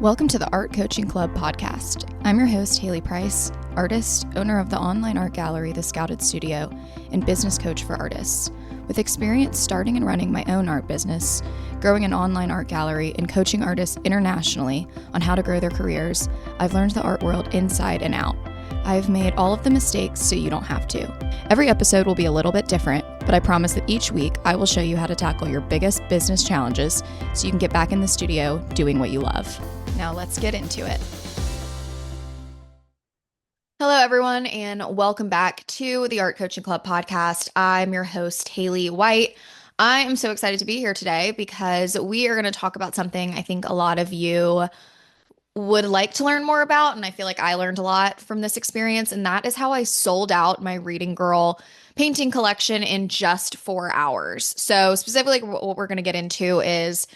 Welcome to the Art Coaching Club podcast. I'm your host, Haley Price, artist, owner of the online art gallery, The Scouted Studio, and business coach for artists. With experience starting and running my own art business, growing an online art gallery, and coaching artists internationally on how to grow their careers, I've learned the art world inside and out. I've made all of the mistakes so you don't have to. Every episode will be a little bit different, but I promise that each week I will show you how to tackle your biggest business challenges so you can get back in the studio doing what you love. Now let's get into it. Hello, everyone, and welcome back to the Art Coaching Club podcast. I'm your host, Haley White. I am so excited to be here today because we are going to talk about something I think a lot of you would like to learn more about, and I feel like I learned a lot from this experience, and that is how I sold out my Reading Girl painting collection in just 4 hours. So specifically what we're going to get into is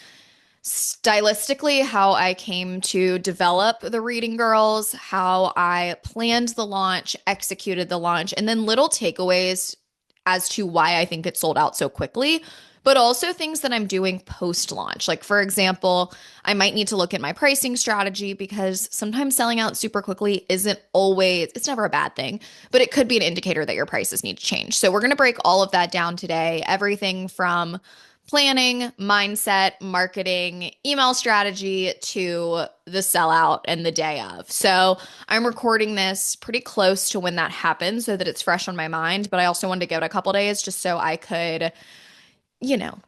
stylistically how I came to develop the Reading Girls, how I planned the launch, executed the launch, and then little takeaways as to why I think it sold out so quickly, but also things that I'm doing post-launch. Like, for example, I might need to look at my pricing strategy because sometimes selling out super quickly isn't always, it's never a bad thing, but it could be an indicator that your prices need to change. So we're going to break all of that down today, everything from planning, mindset, marketing, email strategy to the sellout and the day of. So I'm recording this pretty close to when that happened so that it's fresh on my mind, but I also wanted to give it a couple days just so I could,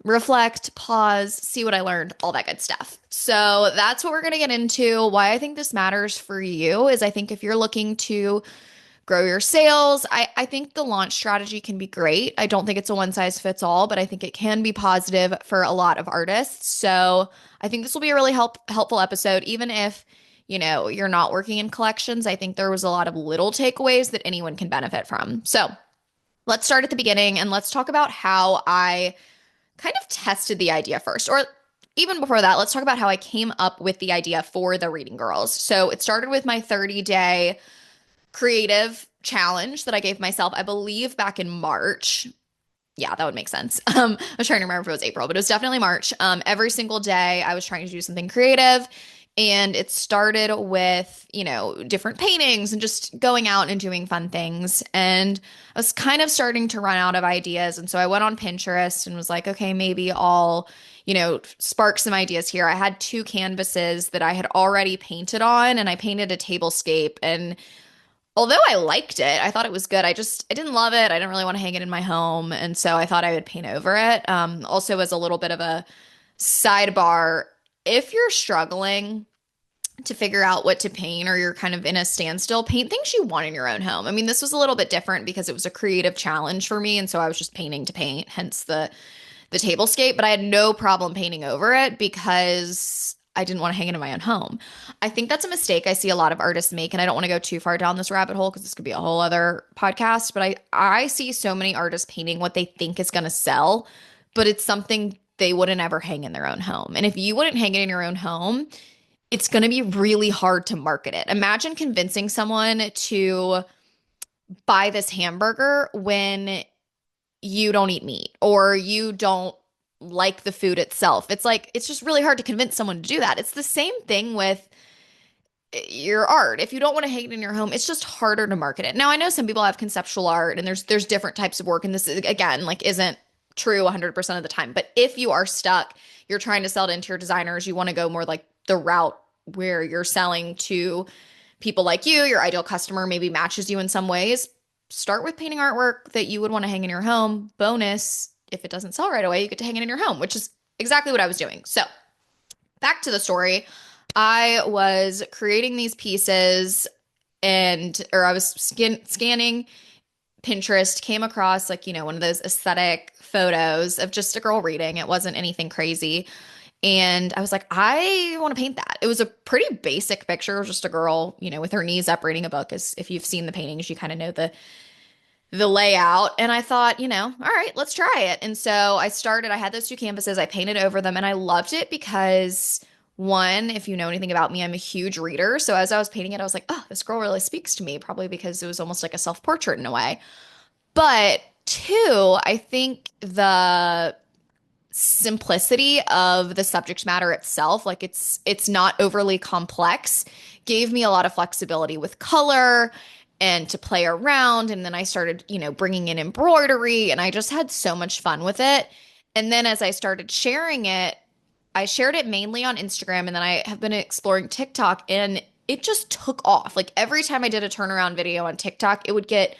reflect, pause, see what I learned, all that good stuff. So that's what we're going to get into. Why I think this matters for you is I think if you're looking to grow your sales, I think the launch strategy can be great. I don't think it's a one size fits all, but I think it can be positive for a lot of artists. So I think this will be a really helpful episode, even if, you're not working in collections. I think there was a lot of little takeaways that anyone can benefit from. So let's start at the beginning and let's talk about how I kind of tested the idea first, or even before that, let's talk about how I came up with the idea for the Reading Girls. So it started with my 30-day creative challenge that I gave myself, I believe back in March. Yeah, that would make sense. I was trying to remember if it was April, but it was definitely March. Every single day I was trying to do something creative, and it started with, different paintings and just going out and doing fun things. And I was kind of starting to run out of ideas. And so I went on Pinterest and was like, okay, maybe I'll, spark some ideas here. I had 2 canvases that I had already painted on, and I painted a tablescape, and although I liked it, I thought it was good. I didn't love it. I didn't really want to hang it in my home. And so I thought I would paint over it. Also, as a little bit of a sidebar, if you're struggling to figure out what to paint or you're kind of in a standstill, paint things you want in your own home. I mean, this was a little bit different because it was a creative challenge for me. And so I was just painting to paint, hence the tablescape. But I had no problem painting over it because I didn't want to hang it in my own home. I think that's a mistake I see a lot of artists make, and I don't want to go too far down this rabbit hole because this could be a whole other podcast, but I see so many artists painting what they think is going to sell, but it's something they wouldn't ever hang in their own home. And if you wouldn't hang it in your own home, it's going to be really hard to market it. Imagine convincing someone to buy this hamburger when you don't eat meat or you don't like the food itself. It's just really hard to convince someone to do that. It's the same thing with your art. If you don't want to hang it in your home, it's just harder to market it. Now, I know some people have conceptual art and there's different types of work, and this is, again, isn't true 100% of the time. But if you are stuck, you're trying to sell to interior designers, you want to go more like the route where you're selling to people like you, your ideal customer maybe matches you in some ways, start with painting artwork that you would want to hang in your home. Bonus, if it doesn't sell right away, you get to hang it in your home, which is exactly what I was doing. So back to the story. I was creating these pieces or I was scanning Pinterest, came across one of those aesthetic photos of just a girl reading. It wasn't anything crazy. And I was like, I want to paint that. It was a pretty basic picture of just a girl, with her knees up reading a book. As if you've seen the paintings, you kind of know the layout. And I thought, all right, let's try it. And so I had those 2 canvases, I painted over them, and I loved it because, one, if you know anything about me, I'm a huge reader. So as I was painting it, I was like, oh, this girl really speaks to me, probably because it was almost like a self-portrait in a way. But 2, I think the simplicity of the subject matter itself, like it's not overly complex, gave me a lot of flexibility with color and to play around. And then I started, bringing in embroidery, and I just had so much fun with it. And then as I started sharing it, I shared it mainly on Instagram, and then I have been exploring TikTok, and it just took off. Like every time I did a turnaround video on TikTok, it would get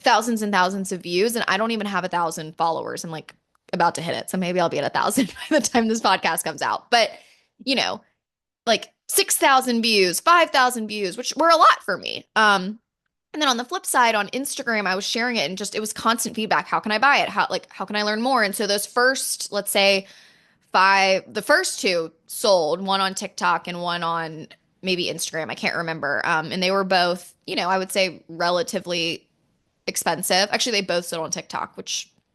thousands and thousands of views, and I don't even have 1,000 followers. I'm like about to hit it, so maybe I'll be at 1,000 by the time this podcast comes out. But you know, like 6,000 views, 5,000 views, which were a lot for me. And then on the flip side, on Instagram, I was sharing it, and just it was constant feedback. How can I buy it? How can I learn more? And so those first, let's say the first two sold, one on TikTok and one on maybe Instagram. I can't remember. And they were both, I would say relatively expensive. Actually, they both sold on TikTok,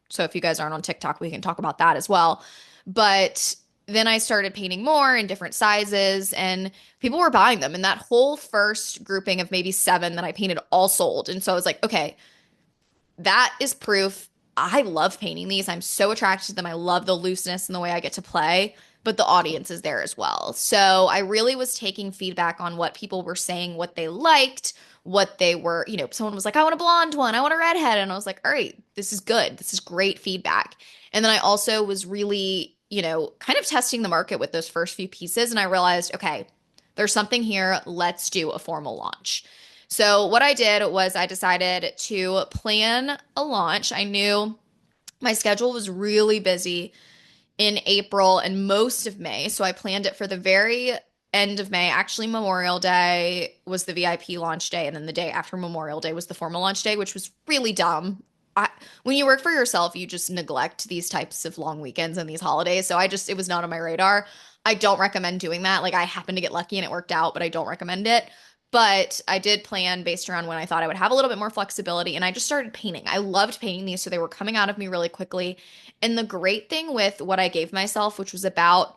so if you guys aren't on TikTok, we can talk about that as well. But then I started painting more in different sizes, and people were buying them. And that whole first grouping of maybe 7 that I painted all sold. And so I was like, okay, that is proof. I love painting these. I'm so attracted to them. I love the looseness and the way I get to play, but the audience is there as well. So I really was taking feedback on what people were saying, what they liked, what they were, someone was like, I want a blonde one, I want a redhead. And I was like, all right, this is good. This is great feedback. And then I also was really, kind of testing the market with those first few pieces. And I realized, okay, there's something here. Let's do a formal launch. So what I did was I decided to plan a launch. I knew my schedule was really busy in April and most of May. So I planned it for the very end of May. Actually, Memorial Day was the VIP launch day. And then the day after Memorial Day was the formal launch day, which was really dumb. When you work for yourself, you just neglect these types of long weekends and these holidays. So it was not on my radar. I don't recommend doing that. Like I happened to get lucky and it worked out, but I don't recommend it. But I did plan based around when I thought I would have a little bit more flexibility. And I just started painting. I loved painting these, so they were coming out of me really quickly. And the great thing with what I gave myself, which was about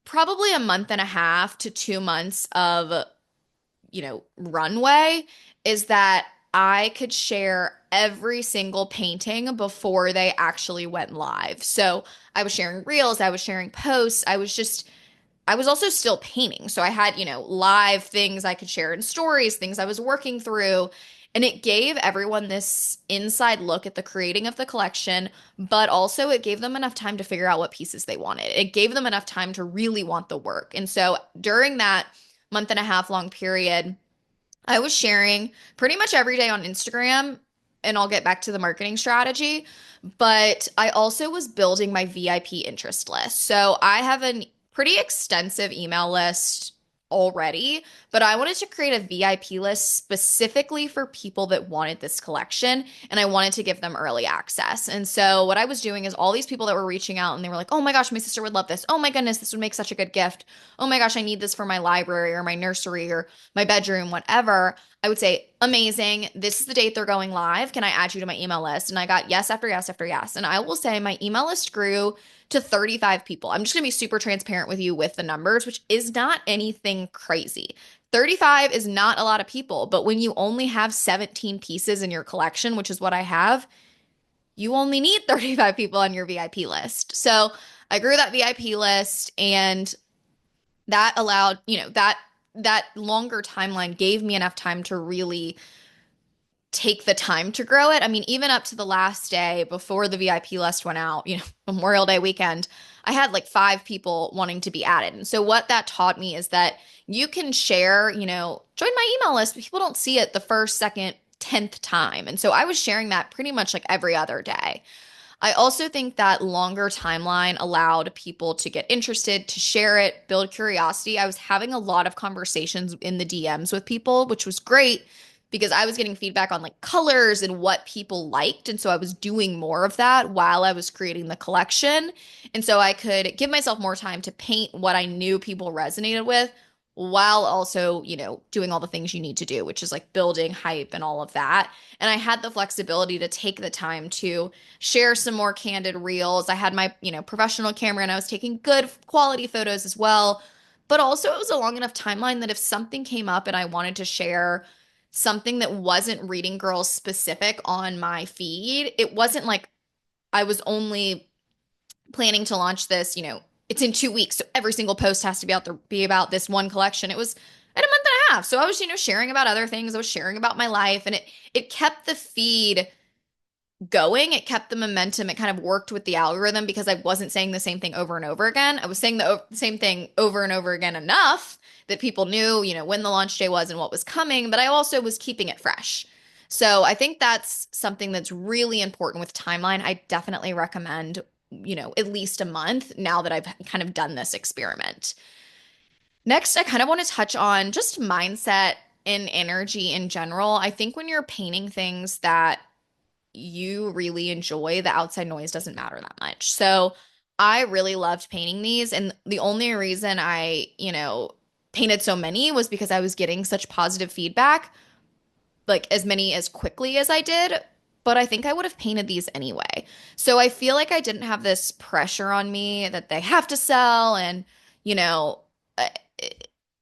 probably a month and a half to 2 months of, runway, is that I could share every single painting before they actually went live. So I was sharing reels, I was sharing posts, I was also still painting. So I had, live things I could share in stories, things I was working through. And it gave everyone this inside look at the creating of the collection, but also it gave them enough time to figure out what pieces they wanted. It gave them enough time to really want the work. And so during that month and a half long period, I was sharing pretty much every day on Instagram, and I'll get back to the marketing strategy, but I also was building my VIP interest list. So I have a pretty extensive email list already, but I wanted to create a VIP list specifically for people that wanted this collection, and I wanted to give them early access. And so what I was doing is all these people that were reaching out and they were like, "Oh my gosh, my sister would love this. Oh my goodness, this would make such a good gift. Oh my gosh, I need this for my library or my nursery or my bedroom, whatever." I would say, "Amazing. This is the date they're going live. Can I add you to my email list?" And I got yes after yes after yes. And I will say my email list grew to 35 people. I'm just going to be super transparent with you with the numbers, which is not anything crazy. 35 is not a lot of people, but when you only have 17 pieces in your collection, which is what I have, you only need 35 people on your VIP list. So I grew that VIP list, and that allowed, that longer timeline gave me enough time to really take the time to grow it. I mean, even up to the last day before the VIP list went out, Memorial Day weekend, I had like 5 people wanting to be added. And so what that taught me is that you can share, join my email list, but people don't see it the first, second, 10th time. And so I was sharing that pretty much like every other day. I also think that longer timeline allowed people to get interested, to share it, build curiosity. I was having a lot of conversations in the DMs with people, which was great because I was getting feedback on like colors and what people liked. And so I was doing more of that while I was creating the collection. And so I could give myself more time to paint what I knew people resonated with while also, doing all the things you need to do, which is like building hype and all of that. And I had the flexibility to take the time to share some more candid reels. I had my, professional camera, and I was taking good quality photos as well. But also it was a long enough timeline that if something came up and I wanted to share something that wasn't Reading Girls specific on my feed, it wasn't like I was only planning to launch this, it's in 2 weeks. So every single post has to be about this one collection. It was in a month and a half. So I was, sharing about other things. I was sharing about my life, and it kept the feed going. It kept the momentum. It kind of worked with the algorithm because I wasn't saying the same thing over and over again. I was saying the same thing over and over again enough that people knew, when the launch day was and what was coming, but I also was keeping it fresh. So I think that's something that's really important with timeline. I definitely recommend, at least a month now that I've kind of done this experiment. Next, I kind of want to touch on just mindset and energy in general. I think when you're painting things that you really enjoy, the outside noise doesn't matter that much. So I really loved painting these. And the only reason I, painted so many was because I was getting such positive feedback, like as many as quickly as I did. But I think I would have painted these anyway. So I feel like I didn't have this pressure on me that they have to sell. And, you know, I,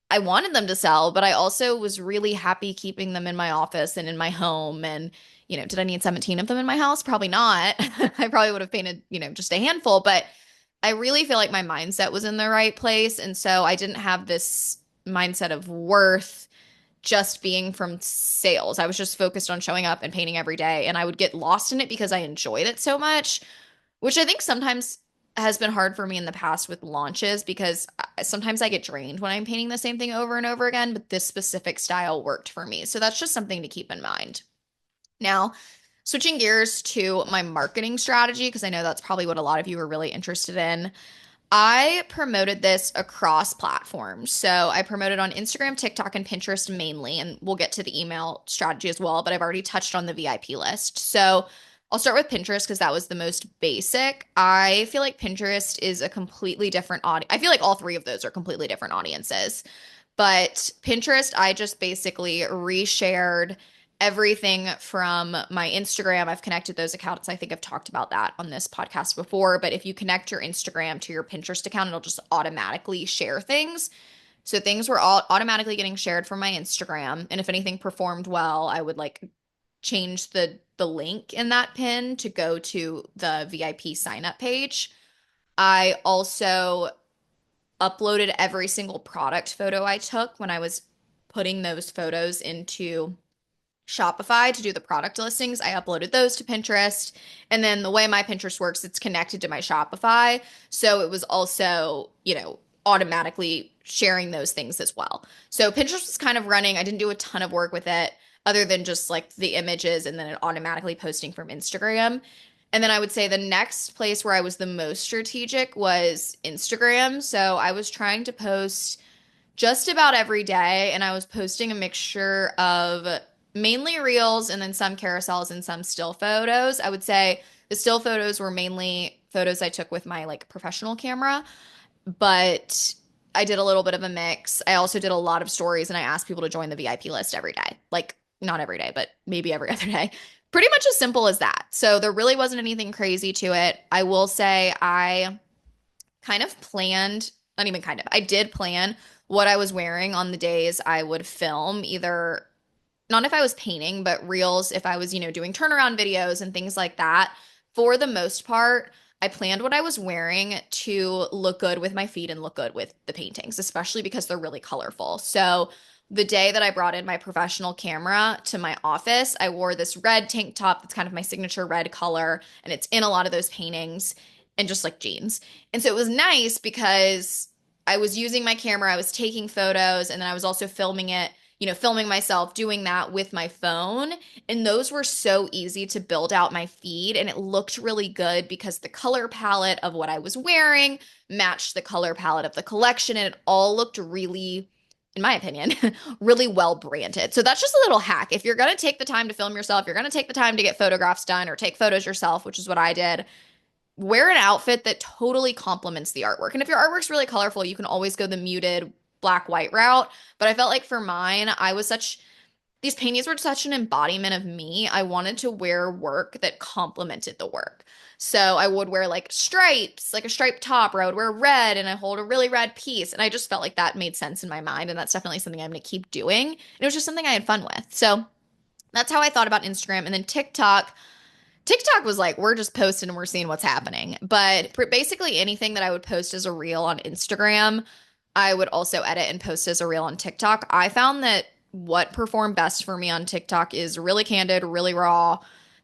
I wanted them to sell, but I also was really happy keeping them in my office and in my home. And, did I need 17 of them in my house? Probably not. I probably would have painted, just a handful, but I really feel like my mindset was in the right place. And so I didn't have this mindset of worth just being from sales. I was just focused on showing up and painting every day. And I would get lost in it because I enjoyed it so much, which I think sometimes has been hard for me in the past with launches because sometimes I get drained when I'm painting the same thing over and over again, but this specific style worked for me. So that's just something to keep in mind. Now, switching gears to my marketing strategy, because I know that's probably what a lot of you are really interested in. I promoted this across platforms. So I promoted on Instagram, TikTok, and Pinterest mainly, and we'll get to the email strategy as well, but I've already touched on the VIP list. So I'll start with Pinterest because that was the most basic. I feel like Pinterest is a completely different audience. I feel like all three of those are completely different audiences. But Pinterest, I just basically reshared everything from my Instagram. I've connected those accounts. I think I've talked about that on this podcast before. But if you connect your Instagram to your Pinterest account, it'll just automatically share things. So things were all automatically getting shared from my Instagram. And if anything performed well, I would like change the link in that pin to go to the VIP sign up page. I also uploaded every single product photo I took when I was putting those photos into Shopify to do the product listings. I uploaded those to Pinterest. And then the way my Pinterest works, it's connected to my Shopify. So it was also, automatically sharing those things as well. So Pinterest was kind of running. I didn't do a ton of work with it other than just like the images and then it automatically posting from Instagram. And then I would say the next place where I was the most strategic was Instagram. So I was trying to post just about every day, and I was posting a mixture of mainly reels and then some carousels and some still photos. I would say the still photos were mainly photos I took with my like professional camera, but I did a little bit of a mix. I also did a lot of stories and I asked people to join the VIP list every day. Like not every day, but maybe every other day. Pretty much as simple as that. So there really wasn't anything crazy to it. I will say I kind of planned, not even kind of, I did plan what I was wearing on the days I would film, either not if I was painting, but reels if I was, doing turnaround videos and things like that. For the most part, I planned what I was wearing to look good with my feet and look good with the paintings, especially because they're really colorful. So the day that I brought in my professional camera to my office, I wore this red tank top that's kind of my signature red color, and it's in a lot of those paintings and just like jeans. And so it was nice because I was using my camera, I was taking photos, and then I was also filming it, filming myself doing that with my phone. And those were so easy to build out my feed. And it looked really good because the color palette of what I was wearing matched the color palette of the collection. And it all looked really, in my opinion, really well branded. So that's just a little hack. If you're going to take the time to film yourself, you're going to take the time to get photographs done or take photos yourself, which is what I did, wear an outfit that totally complements the artwork. And if your artwork's really colorful, you can always go the muted black white route. But I felt like for mine, these paintings were such an embodiment of me. I wanted to wear work that complemented the work. So I would wear like stripes, like a striped top, or I would wear red and I hold a really red piece. And I just felt like that made sense in my mind. And that's definitely something I'm going to keep doing. And it was just something I had fun with. So that's how I thought about Instagram. And then TikTok. TikTok was like, we're just posting and we're seeing what's happening. But basically, anything that I would post as a reel on Instagram, I would also edit and post as a reel on TikTok. I found that what performed best for me on TikTok is really candid, really raw.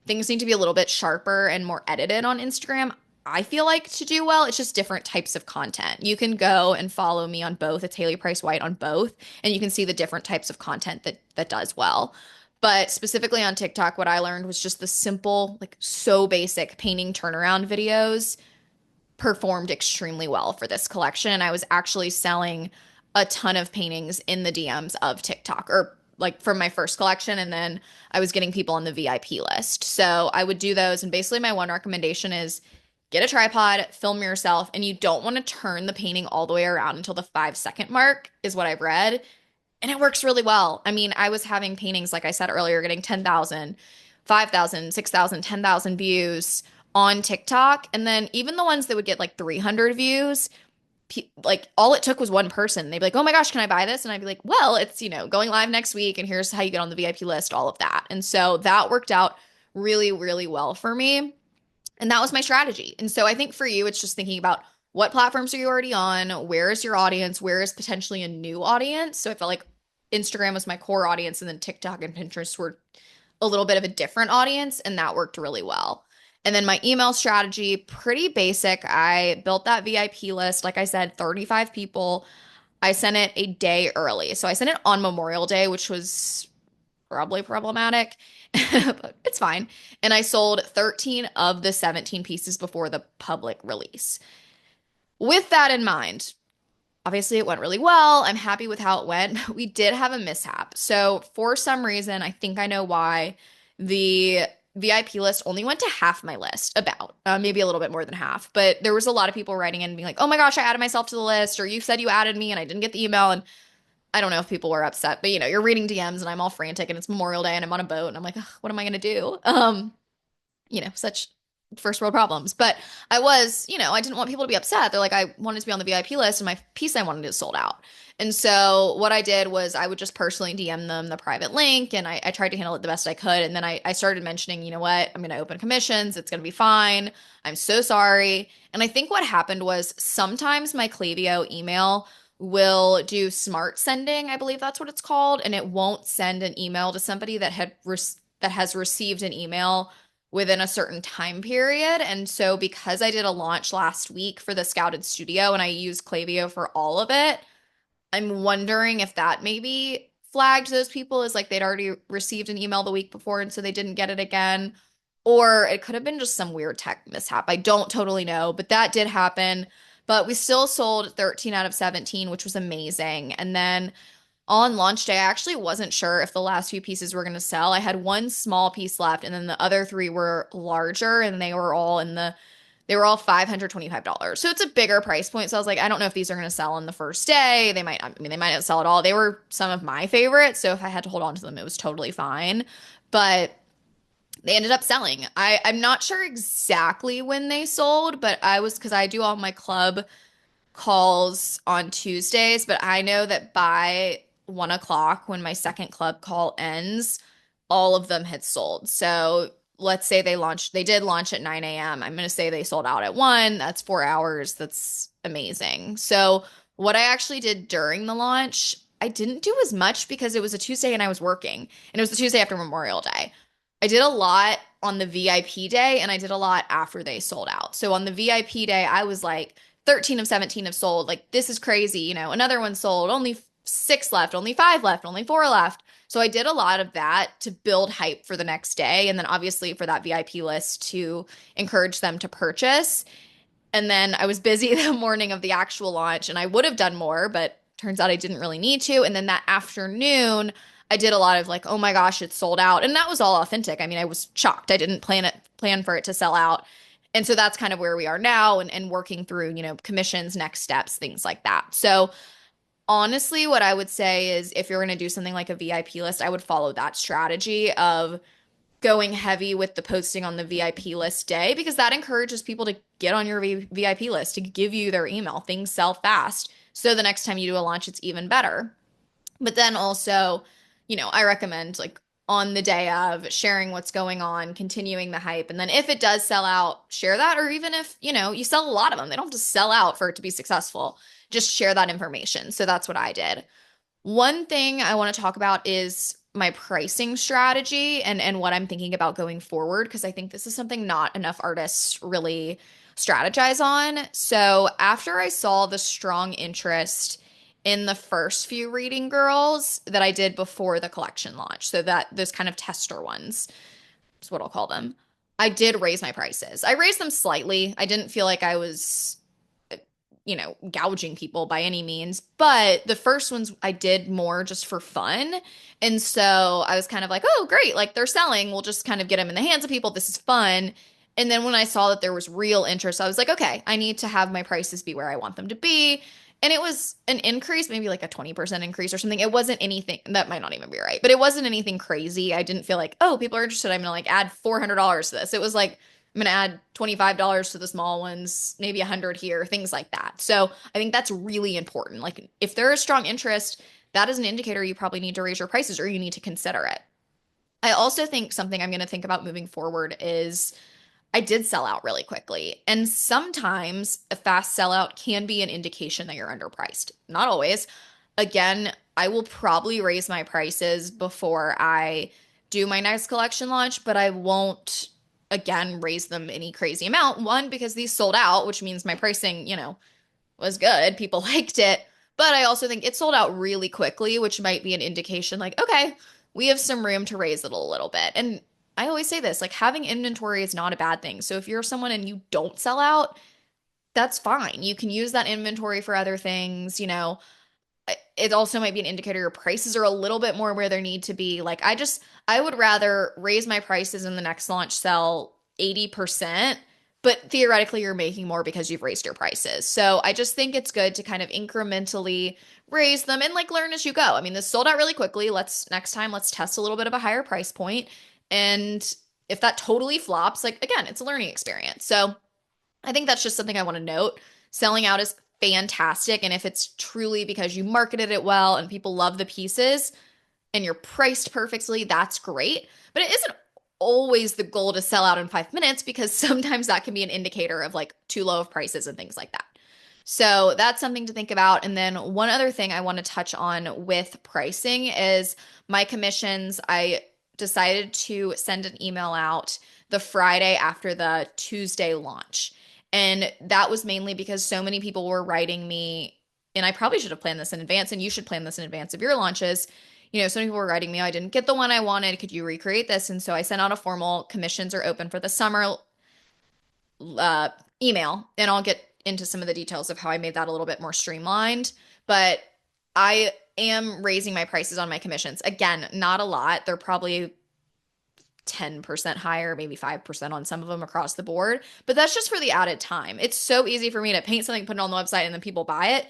Things need to be a little bit sharper and more edited on Instagram. I feel like to do well, it's just different types of content. You can go and follow me on both. It's Haley Price White on both, and you can see the different types of content that does well. But specifically on TikTok, what I learned was just the simple, like so basic painting turnaround videos performed extremely well for this collection. And I was actually selling a ton of paintings in the DMs of TikTok or like from my first collection. And then I was getting people on the VIP list. So I would do those. And basically, my one recommendation is get a tripod, film yourself, and you don't want to turn the painting all the way around until the 5 second mark, is what I've read. And it works really well. I mean, I was having paintings, like I said earlier, getting 10,000, 5,000, 6,000, 10,000 views on TikTok. And then even the ones that would get like 300 views, like all it took was one person. They'd be like, oh my gosh, can I buy this? And I'd be like, well, it's, going live next week. And here's how you get on the VIP list, all of that. And so that worked out really, really well for me. And that was my strategy. And so I think for you, it's just thinking about what platforms are you already on? Where is your audience? Where is potentially a new audience? So I felt like Instagram was my core audience, and then TikTok and Pinterest were a little bit of a different audience, and that worked really well. And then my email strategy, pretty basic. I built that VIP list, like I said, 35 people. I sent it a day early. So I sent it on Memorial Day, which was probably problematic, but it's fine. And I sold 13 of the 17 pieces before the public release. With that in mind, obviously it went really well. I'm happy with how it went, but we did have a mishap. So for some reason, I think I know why, the VIP list only went to half my list, about maybe a little bit more than half. But there was a lot of people writing in and being like, oh my gosh, I added myself to the list, or you said you added me and I didn't get the email. And I don't know if people were upset, but you're reading DMs and I'm all frantic and it's Memorial Day and I'm on a boat and I'm like, ugh, what am I going to do? Such first world problems. But I didn't want people to be upset. They're like, I wanted to be on the VIP list and my piece I wanted is sold out. And so what I did was I would just personally DM them the private link, and I tried to handle it the best I could. And then I started mentioning, you know what, I'm going to open commissions. It's going to be fine. I'm so sorry. And I think what happened was sometimes my Klaviyo email will do smart sending, I believe that's what it's called, and it won't send an email to somebody that has received an email within a certain time period. And so because I did a launch last week for the Scouted Studio and I used Klaviyo for all of it, I'm wondering if that maybe flagged those people as like they'd already received an email the week before and so they didn't get it again. Or it could have been just some weird tech mishap. I don't totally know, but that did happen. But we still sold 13 out of 17, which was amazing. And then on launch day, I actually wasn't sure if the last few pieces were going to sell. I had one small piece left, and then the other three were larger, and they were all $525. So it's a bigger price point. So I was like, I don't know if these are going to sell on the first day. They might not sell at all. They were some of my favorites. So if I had to hold on to them, it was totally fine. But they ended up selling. I'm not sure exactly when they sold, but because I do all my club calls on Tuesdays, but I know that by 1 o'clock, when my second club call ends, all of them had sold. So let's say they did launch at 9 a.m. I'm going to say they sold out at 1. That's 4 hours. That's amazing. So what I actually did during the launch, I didn't do as much because it was a Tuesday and I was working, and it was the Tuesday after Memorial Day. I did a lot on the VIP day and I did a lot after they sold out. So on the VIP day, I was like, 13 of 17 have sold. Like, this is crazy. Another one sold. Only 6 left, only 5 left, only 4 left. So I did a lot of that to build hype for the next day. And then obviously for that VIP list to encourage them to purchase. And then I was busy the morning of the actual launch and I would have done more, but turns out I didn't really need to. And then that afternoon, I did a lot of like, oh my gosh, it's sold out. And that was all authentic. I mean, I was shocked. I didn't plan for it to sell out. And so that's kind of where we are now, and working through, commissions, next steps, things like that. So honestly, what I would say is if you're going to do something like a VIP list, I would follow that strategy of going heavy with the posting on the VIP list day, because that encourages people to get on your VIP list, to give you their email. Things sell fast. So the next time you do a launch, it's even better. But then also, I recommend like on the day of, sharing what's going on, continuing the hype. And then if it does sell out, share that. Or even if, you sell a lot of them, they don't have to sell out for it to be successful. Just share that information. So that's what I did. One thing I want to talk about is my pricing strategy and what I'm thinking about going forward, because I think this is something not enough artists really strategize on. So after I saw the strong interest in the first few reading girls that I did before the collection launch, so that those kind of tester ones is what I'll call them, I did raise my prices. I raised them slightly. I didn't feel like I was gouging people by any means. But the first ones I did more just for fun. And so I was kind of like, oh, great. Like they're selling. We'll just kind of get them in the hands of people. This is fun. And then when I saw that there was real interest, I was like, okay, I need to have my prices be where I want them to be. And it was an increase, maybe like a 20% increase or something. It wasn't anything that might not even be right, but it wasn't anything crazy. I didn't feel like, oh, people are interested. I'm going to like add $400 to this. It was like, I'm going to add $25 to the small ones, maybe 100 here, things like that. So I think that's really important. Like if there is strong interest, that is an indicator you probably need to raise your prices or you need to consider it. I also think something I'm going to think about moving forward is I did sell out really quickly. And sometimes a fast sellout can be an indication that you're underpriced. Not always. Again, I will probably raise my prices before I do my next collection launch, but I won't again raise them any crazy amount. One, because these sold out, which means my pricing, was good. People liked it. But I also think it sold out really quickly, which might be an indication like, okay, we have some room to raise it a little bit. And I always say this, like having inventory is not a bad thing. So if you're someone and you don't sell out, that's fine. You can use that inventory for other things, it also might be an indicator your prices are a little bit more where they need to be. Like I would rather raise my prices in the next launch, sell 80%, but theoretically you're making more because you've raised your prices. So I just think it's good to kind of incrementally raise them and like learn as you go. I mean, this sold out really quickly. Next time let's test a little bit of a higher price point. And if that totally flops, like again, it's a learning experience. So I think that's just something I want to note. Selling out is fantastic. And if it's truly because you marketed it well and people love the pieces and you're priced perfectly, that's great. But it isn't always the goal to sell out in 5 minutes because sometimes that can be an indicator of like too low of prices and things like that. So that's something to think about. And then one other thing I want to touch on with pricing is my commissions. I decided to send an email out the Friday after the Tuesday launch. And that was mainly because so many people were writing me, and I probably should have planned this in advance, and you should plan this in advance of your launches. So many people were writing me, I didn't get the one I wanted. Could you recreate this? And so I sent out a formal commissions are open for the summer email, and I'll get into some of the details of how I made that a little bit more streamlined. But I am raising my prices on my commissions. Again, not a lot. They're probably 10% higher, maybe 5% on some of them across the board. But that's just for the added time. It's so easy for me to paint something, put it on the website, and then people buy it.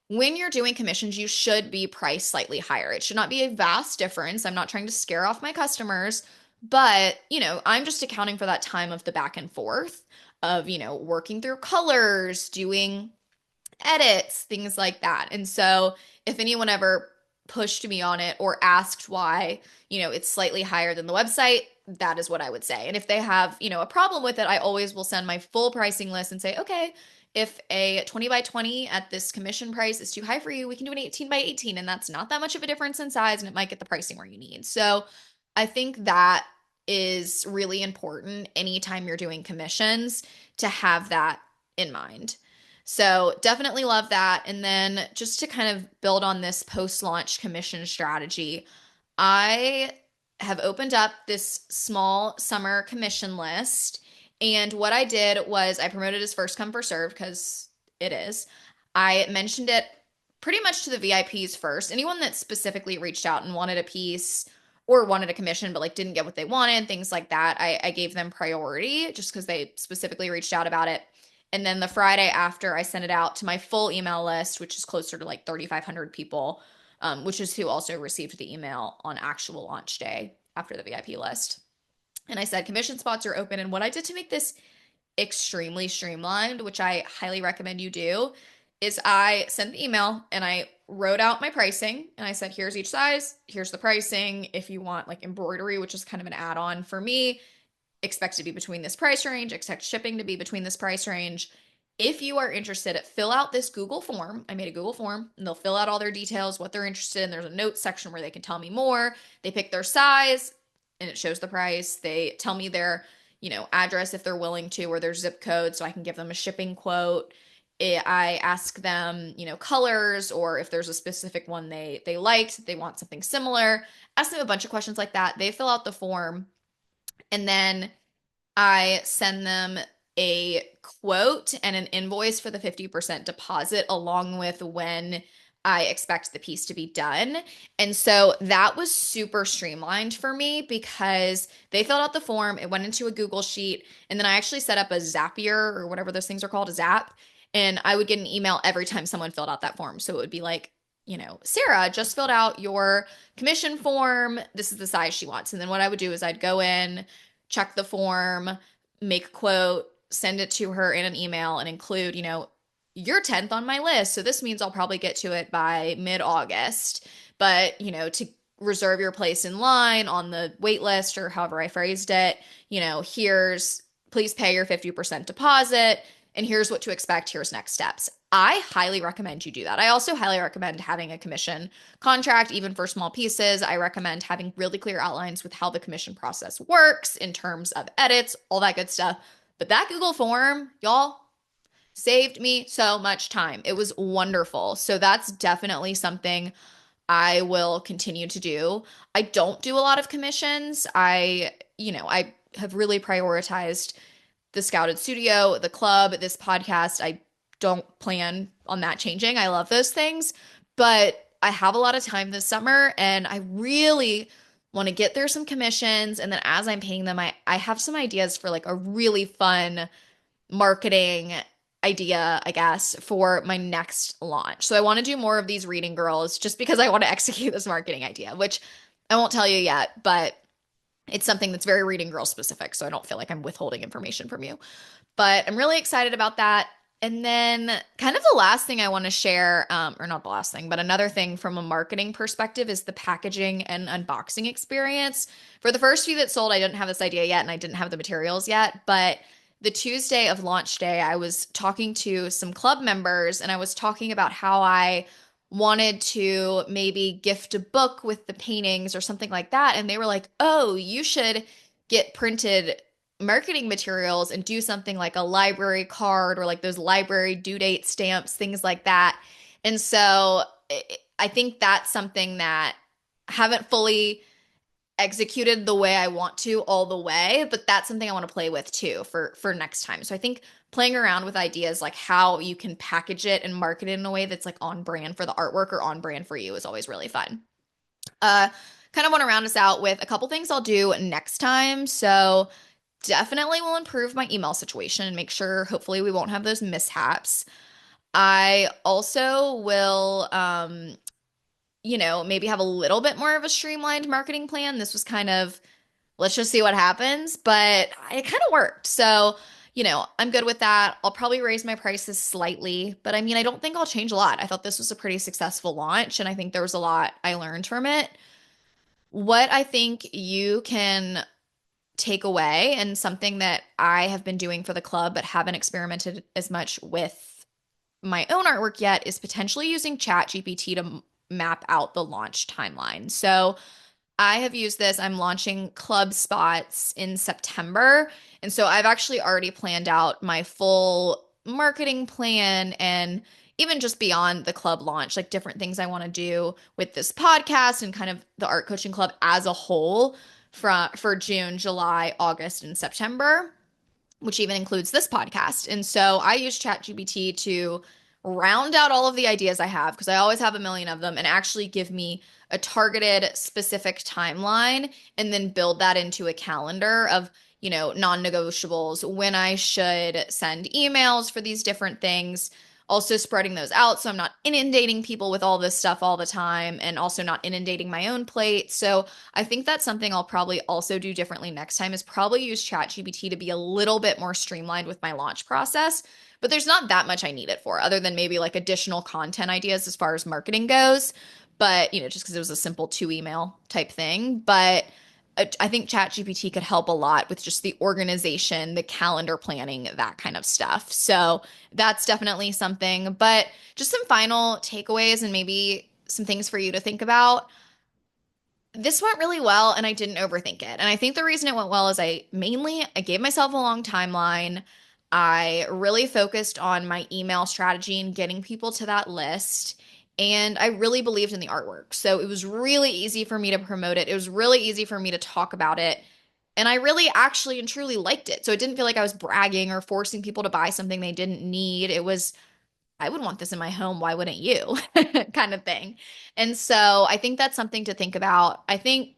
When you're doing commissions, you should be priced slightly higher. It should not be a vast difference. I'm not trying to scare off my customers, but, I'm just accounting for that time of the back and forth of, working through colors, doing edits, things like that. And so if anyone ever pushed me on it or asked why, it's slightly higher than the website, that is what I would say. And if they have, a problem with it, I always will send my full pricing list and say, okay, if a 20 by 20 at this commission price is too high for you, we can do an 18 by 18. And that's not that much of a difference in size and it might get the pricing where you need. So I think that is really important anytime you're doing commissions to have that in mind. So definitely love that. And then just to kind of build on this post-launch commission strategy, I have opened up this small summer commission list. And what I did was I promoted as first come, first serve because it is. I mentioned it pretty much to the VIPs first. Anyone that specifically reached out and wanted a piece or wanted a commission but like didn't get what they wanted, things like that, I gave them priority just because they specifically reached out about it. And then the Friday after, I sent it out to my full email list, which is closer to like 3,500 people, which is who also received the email on actual launch day after the VIP list. And I said, commission spots are open. And what I did to make this extremely streamlined, which I highly recommend you do, is I sent the email and I wrote out my pricing and I said, here's each size, here's the pricing. If you want like embroidery, which is kind of an add-on for me, expect to be between this price range, expect shipping to be between this price range. If you are interested, fill out this Google form. I made a Google form and they'll fill out all their details, what they're interested in. There's a notes section where they can tell me more. They pick their size and it shows the price. They tell me their, address if they're willing to, or their zip code so I can give them a shipping quote. I ask them, colors, or if there's a specific one they liked, they want something similar. Ask them a bunch of questions like that. They fill out the form and then I send them a quote and an invoice for the 50% deposit along with when I expect the piece to be done. And so that was super streamlined for me because they filled out the form, it went into a Google sheet, and then I actually set up a Zapier or whatever those things are called, a Zap, and I would get an email every time someone filled out that form. So it would be like, Sarah just filled out your commission form. This is the size she wants. And then what I would do is I'd go in, check the form, make a quote, send it to her in an email and include, you're 10th on my list. So this means I'll probably get to it by mid-August. But, to reserve your place in line on the wait list or however I phrased it, please pay your 50% deposit and here's what to expect. Here's next steps. I highly recommend you do that. I also highly recommend having a commission contract, even for small pieces. I recommend having really clear outlines with how the commission process works in terms of edits, all that good stuff. But that Google form, y'all, saved me so much time. It was wonderful. So that's definitely something I will continue to do. I don't do a lot of commissions. I have really prioritized the Scouted Studio, the club, this podcast. I don't plan on that changing. I love those things, but I have a lot of time this summer and I really want to get there some commissions. And then as I'm paying them, I have some ideas for like a really fun marketing idea, I guess, for my next launch. So I want to do more of these reading girls just because I want to execute this marketing idea, which I won't tell you yet, but it's something that's very reading girl specific. So I don't feel like I'm withholding information from you. But I'm really excited about that. And then kind of the last thing I want to share, or not the last thing, but another thing from a marketing perspective is the packaging and unboxing experience. For the first few that sold, I didn't have this idea yet and I didn't have the materials yet, but the Tuesday of launch day, I was talking to some club members and I was talking about how I wanted to maybe gift a book with the paintings or something like that. And they were like, oh, you should get printed marketing materials and do something like a library card or like those library due date stamps, things like that. And so I think that's something that I haven't fully executed the way I want to all the way, but that's something I want to play with too for next time. So I think playing around with ideas like how you can package it and market it in a way that's like on brand for the artwork or on brand for you is always really fun. Kind of want to round us out with a couple things I'll do next time. So definitely will improve my email situation and make sure hopefully we won't have those mishaps. I also will maybe have a little bit more of a streamlined marketing plan. This was kind of, let's just see what happens, but it kind of worked. So, I'm good with that. I'll probably raise my prices slightly, but I mean, I don't think I'll change a lot. I thought this was a pretty successful launch, and I think there was a lot I learned from it. What I think you can take away, and something that I have been doing for the club but haven't experimented as much with my own artwork yet, is potentially using ChatGPT to map out the launch timeline. So I have used this. I'm launching club spots in September. And so I've actually already planned out my full marketing plan and even just beyond the club launch, like different things I want to do with this podcast and kind of the art coaching club as a whole for June, July, August, and September, which even includes this podcast. And so I use ChatGPT to round out all of the ideas I have, because I always have a million of them, and actually give me a targeted specific timeline and then build that into a calendar of, non-negotiables, when I should send emails for these different things, also spreading those out so I'm not inundating people with all this stuff all the time and also not inundating my own plate. So I think that's something I'll probably also do differently next time is probably use ChatGPT to be a little bit more streamlined with my launch process. But there's not that much I need it for, other than maybe like additional content ideas as far as marketing goes. But, just because it was a simple 2 email type thing. But I think ChatGPT could help a lot with just the organization, the calendar planning, that kind of stuff. So that's definitely something. But just some final takeaways and maybe some things for you to think about. This went really well and I didn't overthink it. And I think the reason it went well is I gave myself a long timeline. I really focused on my email strategy and getting people to that list. And I really believed in the artwork. So it was really easy for me to promote it. It was really easy for me to talk about it. And I really actually and truly liked it. So it didn't feel like I was bragging or forcing people to buy something they didn't need. It was I would want this in my home. Why wouldn't you? kind of thing. And so I think that's something to think about. I think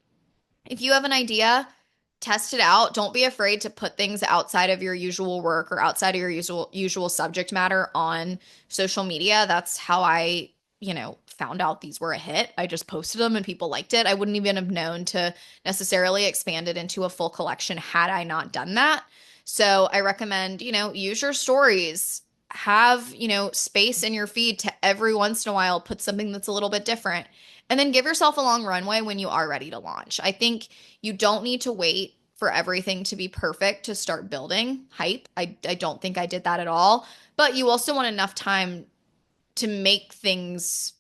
if you have an idea, test it out. Don't be afraid to put things outside of your usual work or outside of your usual subject matter on social media. That's how I, found out these were a hit. I just posted them and people liked it. I wouldn't even have known to necessarily expand it into a full collection had I not done that. So I recommend, use your stories. Have, space in your feed to every once in a while put something that's a little bit different. And then give yourself a long runway when you are ready to launch. I think you don't need to wait for everything to be perfect to start building hype. I don't think I did that at all. But you also want enough time to make things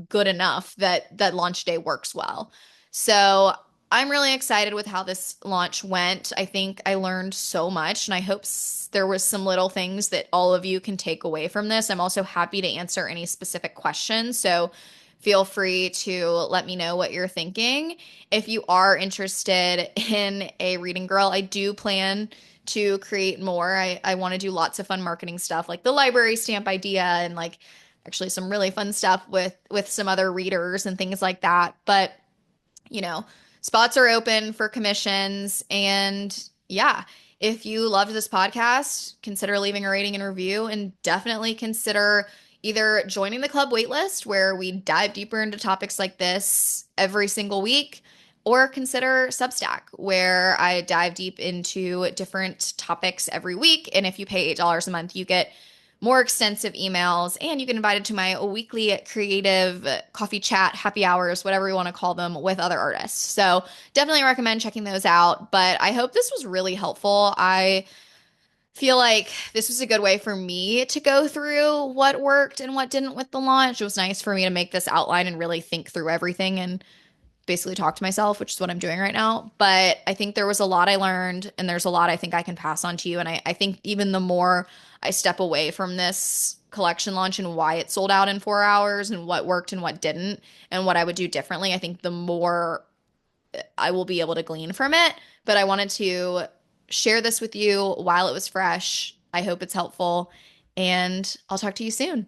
good enough that launch day works well. So I'm really excited with how this launch went. I think I learned so much, and I hope there was some little things that all of you can take away from this. I'm also happy to answer any specific questions. So feel free to let me know what you're thinking. If you are interested in a reading girl, I do plan to create more. I want to do lots of fun marketing stuff like the library stamp idea and like actually some really fun stuff with some other readers and things like that. But you know, spots are open for commissions. And yeah, if you loved this podcast, consider leaving a rating and review and definitely consider either joining the club waitlist where we dive deeper into topics like this every single week, or consider Substack where I dive deep into different topics every week. And if you pay $8 a month, you get more extensive emails, and you get invited to my weekly creative coffee chat, happy hours, whatever you want to call them, with other artists. So definitely recommend checking those out. But I hope this was really helpful. I feel like this was a good way for me to go through what worked and what didn't with the launch. It was nice for me to make this outline and really think through everything and basically talk to myself, which is what I'm doing right now. But I think there was a lot I learned, and there's a lot I think I can pass on to you. And I think even the more I step away from this collection launch and why it sold out in 4 hours and what worked and what didn't and what I would do differently, I think the more I will be able to glean from it. But I wanted to share this with you while it was fresh. I hope it's helpful, and I'll talk to you soon.